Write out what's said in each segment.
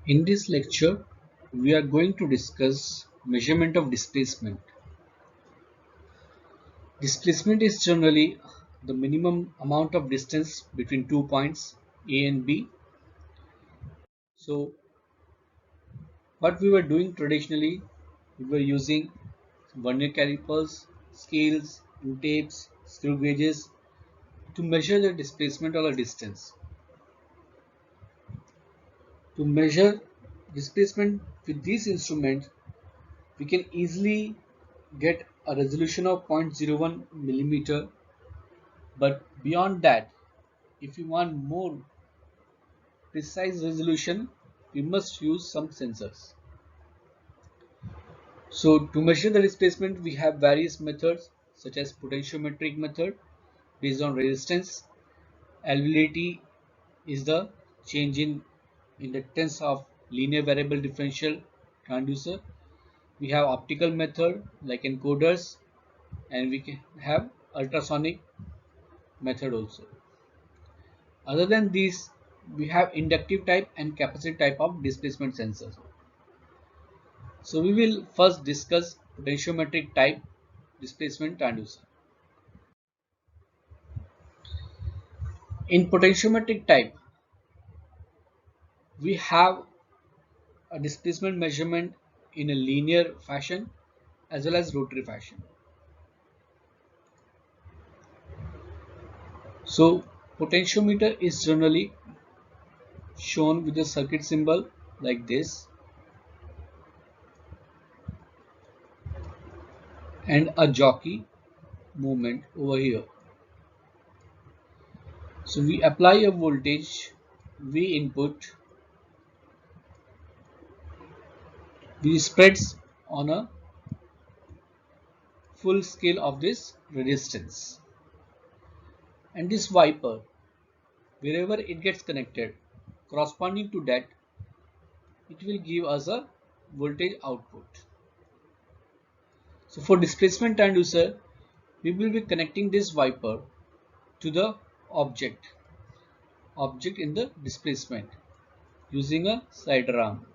In this lecture, we are going to discuss measurement of displacement. Displacement is generally the minimum amount of distance between 2 points A and B. So what we were doing traditionally, we were using vernier calipers, scales, and tapes, screw gauges to measure the displacement or the distance. To measure displacement with these instruments, we can easily get a resolution of 0.01 millimeter, but beyond that, if we want more precise resolution, we must use some sensors. So to measure the displacement, we have various methods such as potentiometric method based on resistance. LVDT is the change in inductance of linear variable differential transducer. We have optical method like encoders, and we can have ultrasonic method also. Other than these, we have inductive type and capacitive type of displacement sensors. So we will first discuss potentiometric type displacement transducer. In potentiometric type, we have a displacement measurement in a linear fashion as well as rotary fashion. So potentiometer is generally shown with a circuit symbol like this and a jockey movement over here. So we apply a voltage V input which spreads on a full scale of this resistance, and this wiper, wherever it gets connected, corresponding to that, it will give us a voltage output. So for displacement transducer, we will be connecting this wiper to the object in the displacement using a slider arm.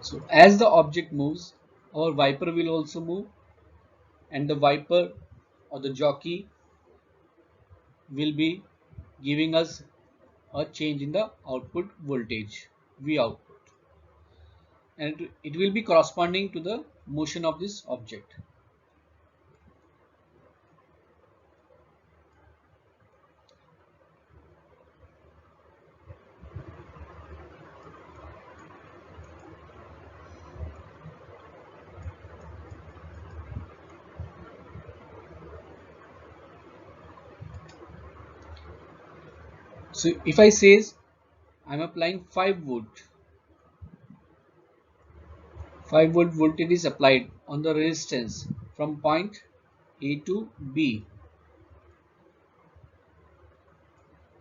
So as the object moves, our wiper will also move, and the wiper or the jockey will be giving us a change in the output voltage V output, and it will be corresponding to the motion of this object. So if I says I am applying 5 volt, 5 volt voltage is applied on the resistance from point A to B,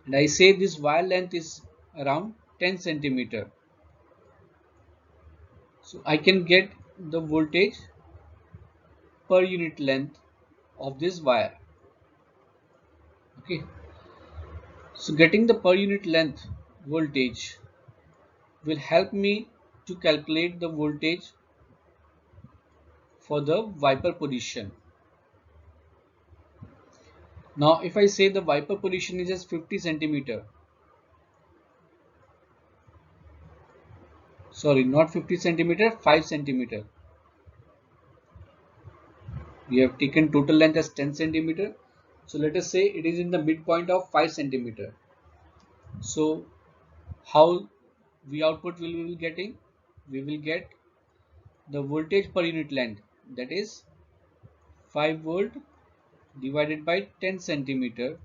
and I say this wire length is around 10 centimeter. So I can get the voltage per unit length of this wire. Okay, so getting the per unit length voltage will help me to calculate the voltage for the wiper position. Now if I say the wiper position is just 50 centimeter, sorry, not 50 centimeter, 5 centimeter. We have taken total length as 10 centimeter. So let us say it is in the midpoint of 5 centimeter. So how V output will we be getting? We will get the voltage per unit length, that is 5 volt divided by 10 centimeter.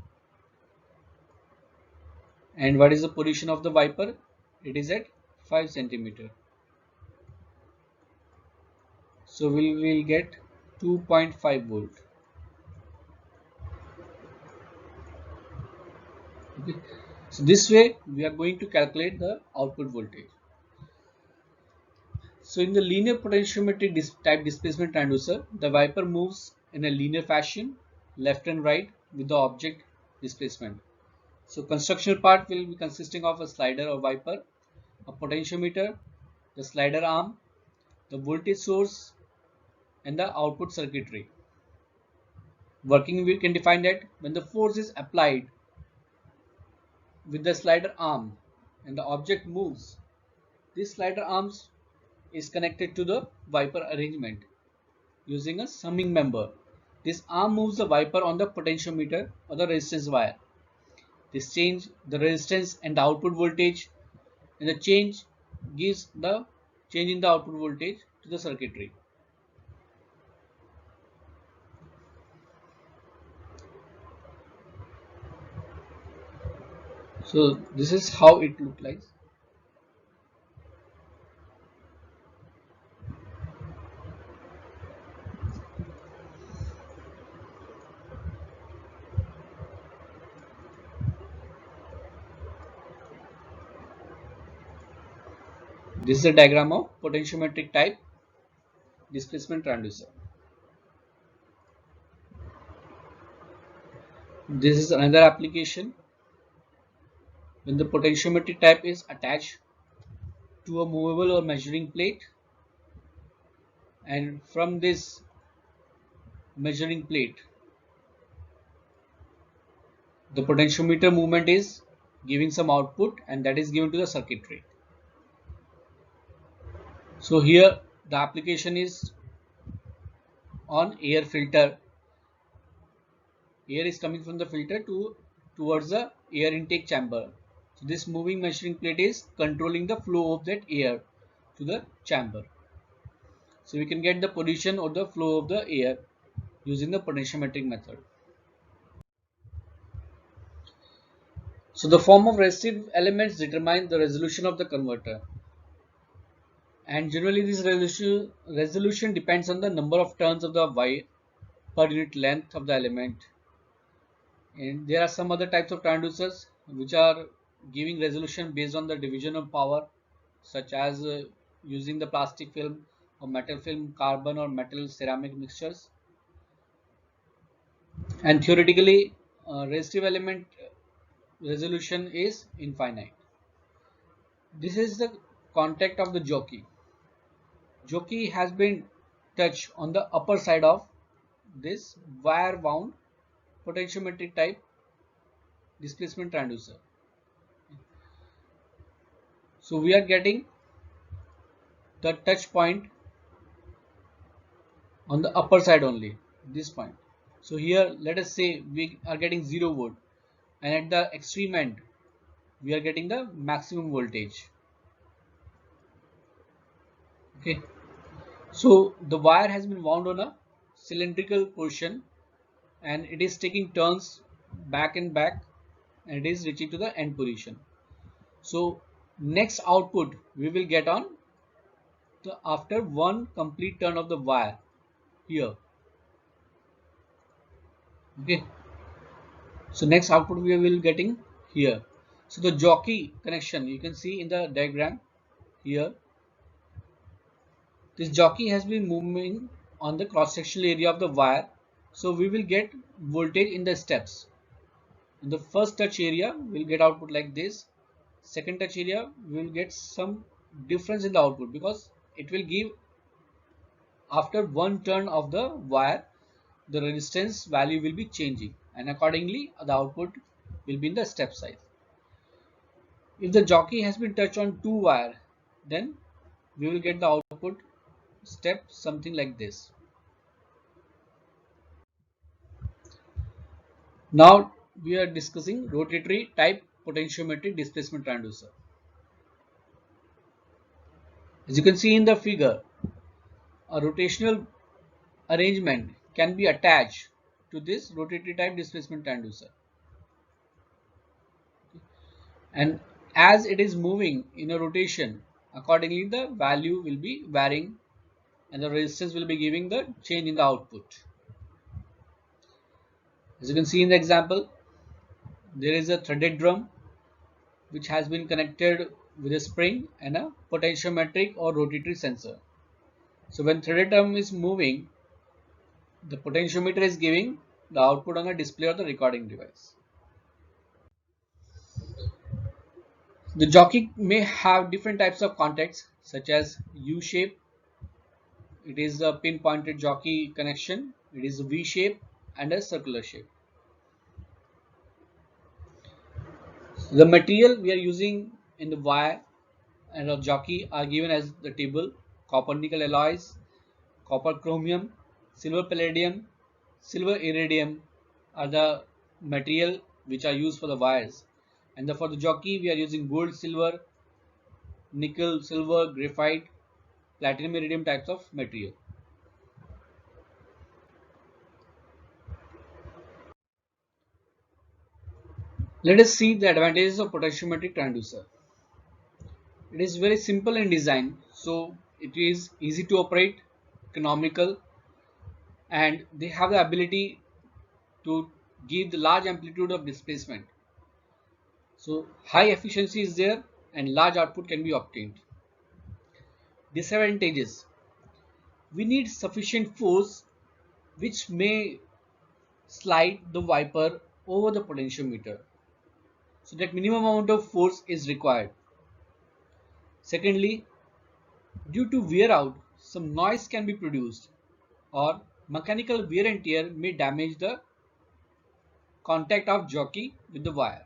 And what is the position of the wiper? It is at 5 centimeter. So we will get 2.5 volt. Okay. So this way we are going to calculate the output voltage. So in the linear potentiometric type displacement transducer, the wiper moves in a linear fashion, left and right, with the object displacement. So constructional part will be consisting of a slider or wiper, a potentiometer, the slider arm, the voltage source, and the output circuitry. Working we can define that when the force is applied with the slider arm and the object moves, this slider arms is connected to the wiper arrangement using a summing member. This arm moves the wiper on the potentiometer or the resistance wire. This change the resistance and the output voltage, and the change gives the change in the output voltage to the circuitry. So this is how it looks like. This is a diagram of potentiometric type displacement transducer. This is another application when the potentiometric type is attached to a movable or measuring plate, and from this measuring plate the potentiometer movement is giving some output, and that is given to the circuitry. So here the application is on air filter. Air is coming from the filter towards the air intake chamber. So this moving measuring plate is controlling the flow of that air to the chamber. So we can get the position or the flow of the air using the potentiometric method. So the form of resistive elements determine the resolution of the converter, and generally this resolution depends on the number of turns of the wire per unit length of the element. And there are some other types of transducers which are giving resolution based on the division of power, such as using the plastic film or metal film, carbon or metal ceramic mixtures. And theoretically, resistive element resolution is infinite. This is the contact of the jockey. Jockey has been touched on the upper side of this wire wound potentiometric type displacement transducer. So we are getting the touch point on the upper side only, this point. So here let us say we are getting 0 volt, and at the extreme end we are getting the maximum voltage. Okay, so the wire has been wound on a cylindrical portion, and it is taking turns back and back, and it is reaching to the end position. So next output we will get on the after one complete turn of the wire here. Okay, so next output we will getting here. So the jockey connection you can see in the diagram here. This jockey has been moving on the cross sectional area of the wire, so we will get voltage in the steps. In the first touch area we will get output like this. Second touch area we will get some difference in the output, because it will give after one turn of the wire the resistance value will be changing, and accordingly the output will be in the step size. If the jockey has been touched on two wire, then we will get the output step something like this. Now we are discussing rotatory type potentiometric displacement transducer. As you can see in the figure, a rotational arrangement can be attached to this rotatory type displacement transducer, and as it is moving in a rotation, accordingly the value will be varying, and the resistance will be giving the change in the output. As you can see in the example, there is a threaded drum which has been connected with a spring and a potentiometric or rotatory sensor. So when threaded drum is moving, the potentiometer is giving the output on a display or the recording device. The jockey may have different types of contacts such as U shape, it is a pinpointed jockey connection, it is a V shape and a circular shape. The material we are using in the wire and a jockey are given as the table: copper nickel alloys, copper chromium, silver palladium, silver iridium are the material which are used for the wires. And for the jockey we are using gold, silver, nickel, silver, graphite, platinum, iridium types of material. Let us see the advantages of potentiometric transducer. It is very simple in design, so it is easy to operate, economical, and they have the ability to give the large amplitude of displacement. So high efficiency is there and large output can be obtained. Disadvantages: we need sufficient force which may slide the wiper over the potentiometer. So that minimum amount of force is required. Secondly, due to wear out, some noise can be produced, or mechanical wear and tear may damage the contact of jockey with the wire.